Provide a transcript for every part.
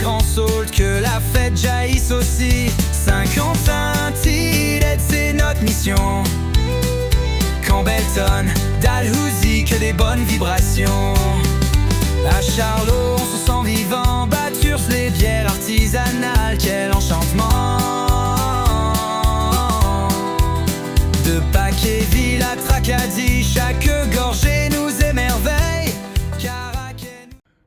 grand saute, que la fête jaillisse aussi. 50 Tillette, c'est notre mission. Campbellton, Dalhousie, que des bonnes vibrations. À Charlot, on se sent vivant. Bathurst, les bières artisanales, quel enchantement. De Paquet-Ville à Tracadie, chaque gorgée nous émerveille.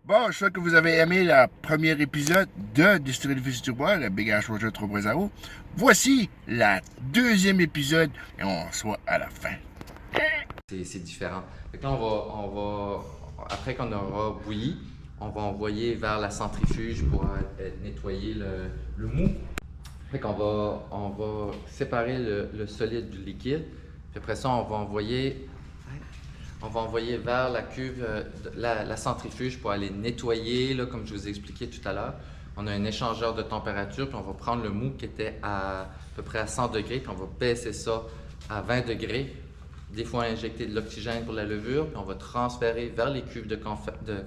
Bon, je souhaite que vous avez aimé le premier épisode de Distillerie du Futur, le Big Ash Roadtrip 3.0. Voici le deuxième épisode et on soit à la fin. C'est différent. Fait que là, après qu'on aura bouilli, on va envoyer vers la centrifuge pour nettoyer le mou. Fait qu'on va séparer le solide du liquide. Puis après ça, on va envoyer vers la cuve, la centrifuge pour aller nettoyer, là, comme je vous ai expliqué tout à l'heure. On a un échangeur de température, puis on va prendre le mou qui était à peu près à 100 degrés, puis on va baisser ça à 20 degrés. Des fois, injecter de l'oxygène pour la levure, puis on va transférer vers les cuves de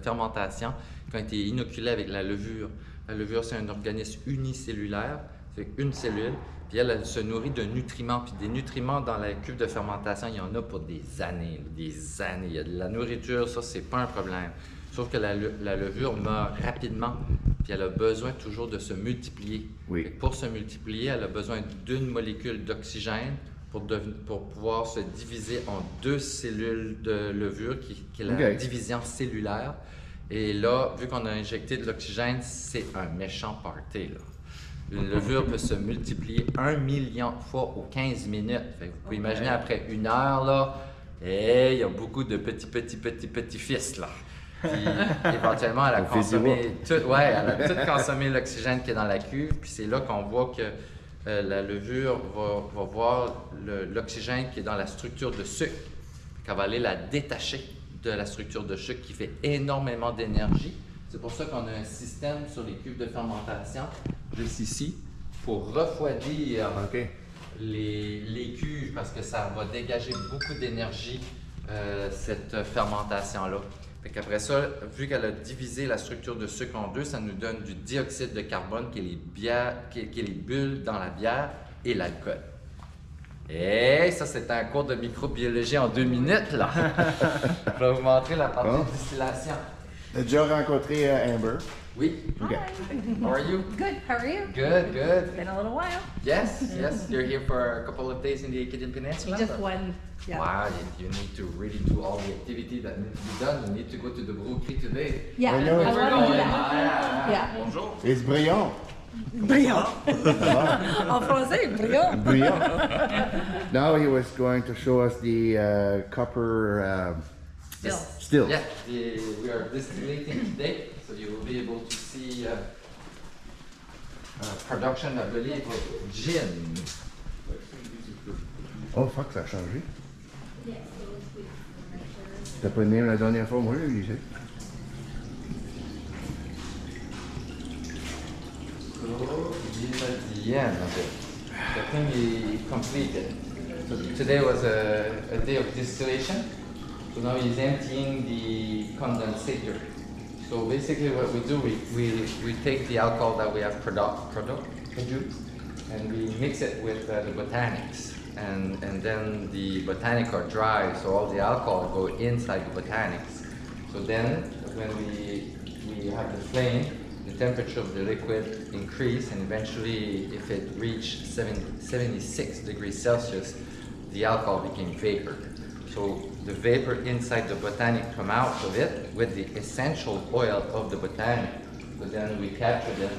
fermentation qui ont été inoculées avec la levure. La levure, c'est un organisme unicellulaire, c'est une cellule, puis elle se nourrit de nutriments. Puis des nutriments dans la cuve de fermentation, il y en a pour des années, des années. Il y a de la nourriture, ça, c'est pas un problème. Sauf que la levure meurt rapidement, puis elle a besoin toujours de se multiplier. Oui. Pour se multiplier, elle a besoin d'une molécule d'oxygène pour pouvoir se diviser en deux cellules de levure, qui est la division cellulaire. Et là, vu qu'on a injecté de l'oxygène, c'est un méchant party, là. Une levure peut se multiplier 1 million de fois aux 15 minutes. Fait que vous pouvez imaginer, après une heure, là, il y a beaucoup de petits fils, là. Puis, éventuellement, elle a tout consommé l'oxygène qui est dans la cuve. Puis c'est là qu'on voit que la levure va voir l'oxygène qui est dans la structure de sucre. Qu'elle va aller la détacher de la structure de sucre qui fait énormément d'énergie. C'est pour ça qu'on a un système sur les cuves de fermentation, juste ici, pour refroidir les cuves, parce que ça va dégager beaucoup d'énergie, cette fermentation-là. Fait qu'après ça, vu qu'elle a divisé la structure de sucre en deux, ça nous donne du dioxyde de carbone, qui est les bulles dans la bière, et l'alcool. Et ça, c'est un cours de microbiologie en 2 minutes, là. Je vais vous montrer la partie de distillation. Tu as déjà rencontré Amber? Oui. Okay. How are you? Good. How are you? Good. It's been a little while. Yes. You're here for a couple of days in the Acadian Peninsula? Just one. Yeah. Wow, you need to really do all the activity that needs to be done. You need to go to the brewery today. Yeah, I know. I want to do that. Yeah. Bonjour. It's brillant. Brillant. En français, brillant. Brillant. Now he was going to show us the copper still. Yeah, we are distillating today, so you will be able to see production, I believe, of gin. Oh fuck, ça a changé. T'as pas de name la dernière fois, moi je le disais. So these are the end of it. The thing is completed. So today was a day of distillation. So now he's emptying the condensator. So basically what we do, we take the alcohol that we have produced and we mix it with the botanics. And then the botanics are dry, so all the alcohol go inside the botanics. So then when we have the flame, the temperature of the liquid increase, and eventually if it reached 76 degrees Celsius, the alcohol became vapor. So the vapor inside the botanic come out of it with the essential oil of the botanic. So then we capture them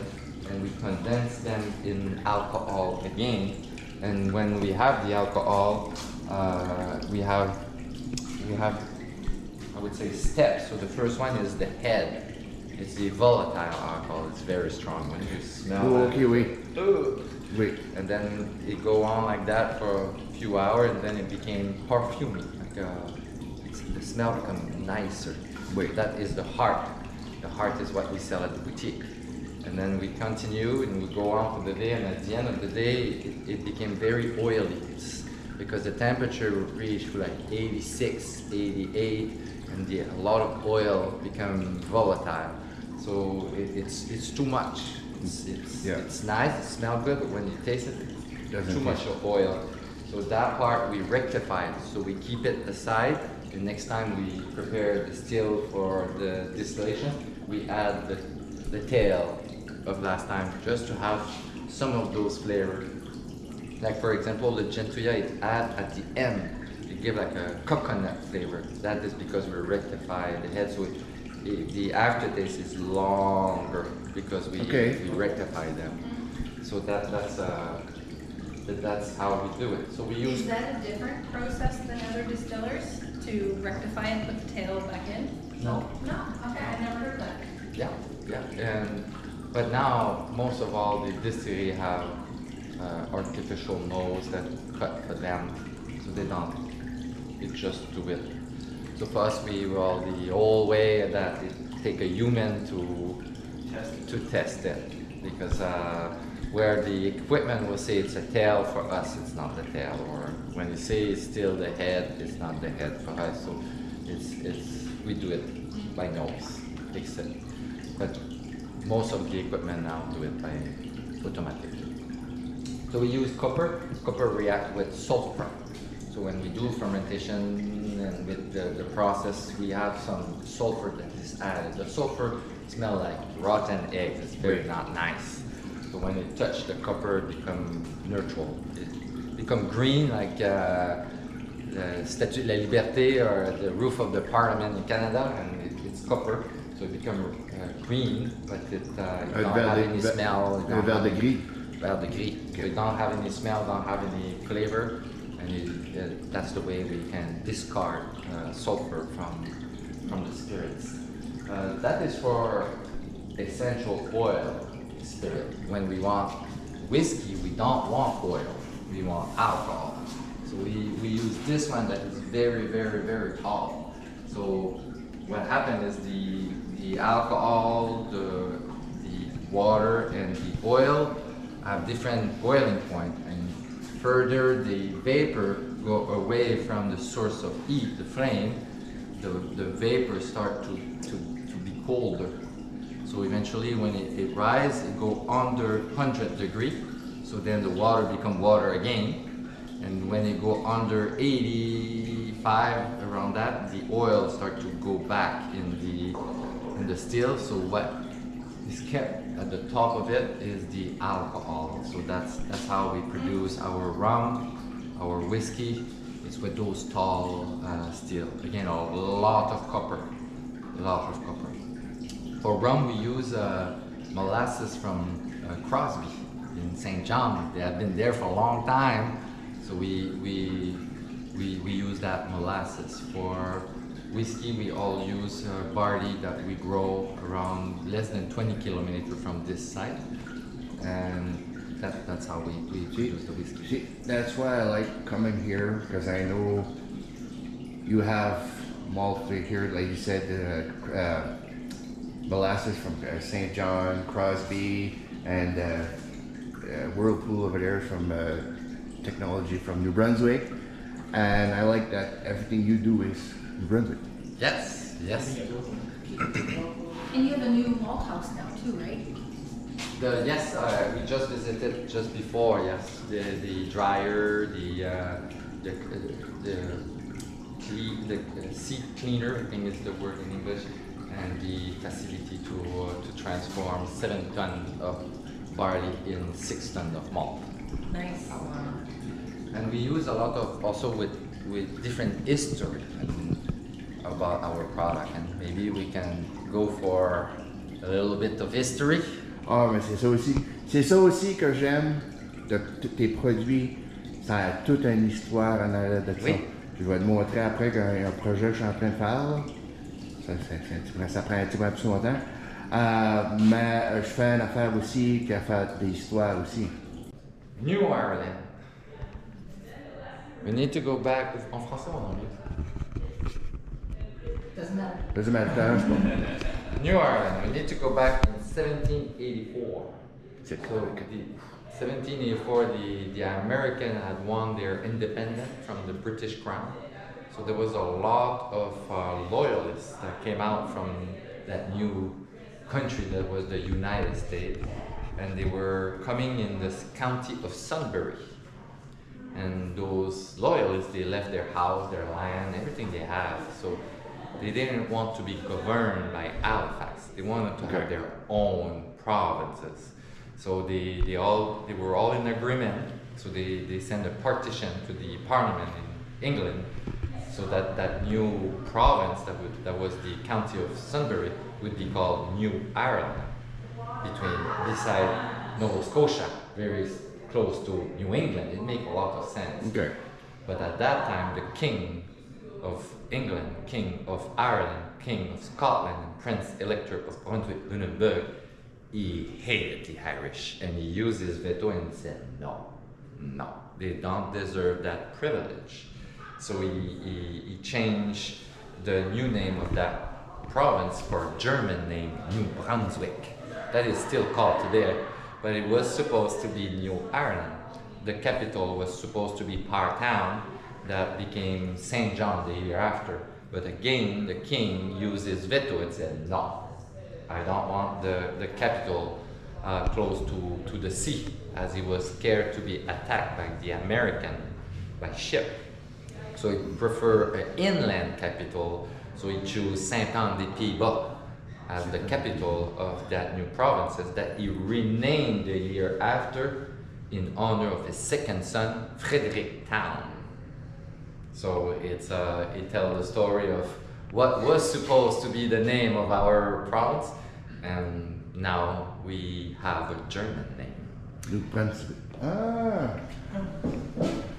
and we condense them in alcohol again. And when we have the alcohol, we have I would say steps. So the first one is the head. It's the volatile alcohol. It's very strong when you smell it. Wait. And then it go on like that for a few hours, and then it became perfumey. The smell becomes nicer. Wait. That is the heart. The heart is what we sell at the boutique. And then we continue and we go on for the day, and at the end of the day, it became very oily because the temperature reached like 86, 88, and a lot of oil became volatile. So it's too much. It's nice, it smells good, but when you taste it, it's too much of oil. So that part we rectify it. So we keep it aside, and next time we prepare the still for the distillation, we add the tail of last time just to have some of those flavors. Like for example, the Gentuya it add at the end. It give like a coconut flavor. That is because we rectify the head, so the aftertaste is longer because we rectify them. So that's how we do it. So we use. Is that a different process than other distillers to rectify and put the tail back in? No. No. Okay, I never heard that. Yeah. But now most of all the distillery have artificial nose that cut for them, so they don't. They just do it. So for us, the old way that it take a human to test it, because where the equipment will say it's a tail, for us it's not the tail, or when you say it's still the head, it's not the head for us. So we do it by nose, fix it. But most of the equipment now do it by automatic. So we use copper. Copper react with sulfur. So when we do fermentation and with the process, we have some sulfur that is added. The sulfur smells like rotten eggs. It's very not nice. So when it touch the copper, it become neutral. It become green like the Statue de la Liberté or the roof of the Parliament in Canada, and it's copper. So it become green, but it don't have any smell. Vert de gris. Vert de gris. So it don't have any smell, don't have any flavor. And that's the way we can discard sulfur from the spirits. That is for essential oil spirit. When we want whiskey, we don't want oil, we want alcohol. So we use this one that is very, very, very tall. So what happened is the alcohol, the water, and the oil have different boiling point, and further the vapor go away from the source of heat, the flame, the vapor start to be colder. So eventually when it rises, it go under 100 degrees. So then the water become water again. And when it go under 85, around that, the oil start to go back in the still. So what is kept at the top of it is the alcohol. So that's how we produce our rum, our whiskey. It's with those tall still. Again, a lot of copper. For rum, we use molasses from Crosby in St. John. They have been there for a long time. So we use that molasses. For whiskey, we all use barley that we grow around less than 20 kilometers from this site, and that's how we produce the whiskey. See, that's why I like coming here, because I know you have malt here, like you said, molasses from St. John, Crosby, and Whirlpool over there from technology from New Brunswick, and I like that everything you do is New Brunswick. Yes. And you have a new malt house now too, right? We just visited just before. Yes, the dryer, the seed cleaner, I think is the word in English, and the facility to transform 7 tons of barley in 6 tons of malt. Nice. And we use a lot of also with different history about our product, and maybe we can go for a little bit of history. Ah, mais c'est ça aussi. C'est ça aussi que j'aime de tes produits. Ça a toute une histoire en arrière de ça. Oui. Je vais te montrer après un projet que je suis en train de faire. Là. Ça prend un petit peu plus longtemps. Mais je fais une affaire aussi qui a fait des histoires aussi. New Ireland. We need to go back. En français ou en anglais? Doesn't matter. Doesn't matter, je pense. New Ireland. We need to go back in 1784. C'est So the 1784, the American had won their independence from the British Crown. So there was a lot of loyalists that came out from that new country that was the United States, and they were coming in this county of Sunbury. And those loyalists, they left their house, their land, everything they have. So they didn't want to be governed by Halifax. They wanted to have their own provinces. So they were all in agreement. So they sent a partition to the Parliament in England, so that new province that was the county of Sunbury would be called New Ireland, beside Nova Scotia, very close to New England. It makes a lot of sense. Okay. But at that time, the King of England, King of Ireland, King of Scotland, and Prince Elector of Brunswick-Lunenburg, he hated the Irish, and he used his veto and said, no, they don't deserve that privilege. So he changed the new name of that province for a German name, New Brunswick. That is still called today, but it was supposed to be New Ireland. The capital was supposed to be Partown, that became St. John the year after. But again, the king used his veto and said, no, I don't want the capital close to the sea, as he was scared to be attacked by the American by ship. So he preferred an inland capital, so he chose Saint-Anne-des-Pays-Bas as the capital of that new provinces that he renamed the year after in honor of his second son, Frederick Town. So it tells the story of what was supposed to be the name of our province, and now we have a German name. New Brunswick. Ah.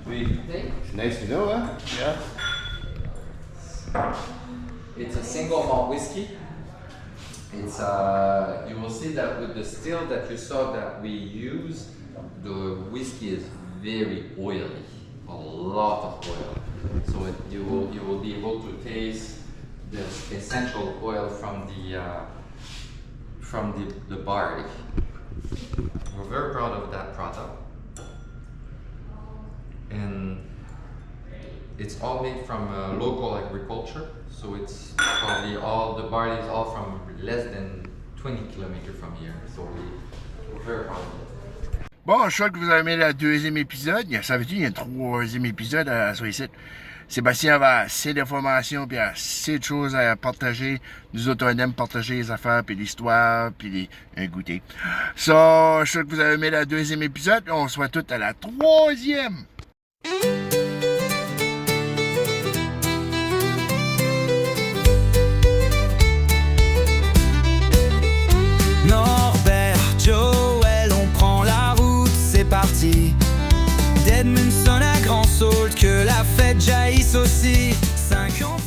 It's nice to know, huh? Yeah. It's a single malt whiskey. It's you will see that with the still that you saw that we use, the whiskey is very oily, a lot of oil. So you will be able to taste the essential oil from the barley. We're very proud of that product, and it's all made from local agriculture. So it's probably all the barley is all from less than 20 kilometers from here. So we're very proud of it. Bon, je crois que vous avez aimé le deuxième épisode. Ça veut dire qu'il y a un troisième épisode sur ici. Sébastien avait assez d'informations puis assez de choses à partager. Nous autres, on aime partager les affaires puis l'histoire puis un goûter. So, je crois que vous avez aimé le deuxième épisode. On se voit tout à la troisième. Norbert, Joël, on prend la route, c'est parti. D'Edmundson à Grand Sault, que la fête jaillisse aussi. 5 ans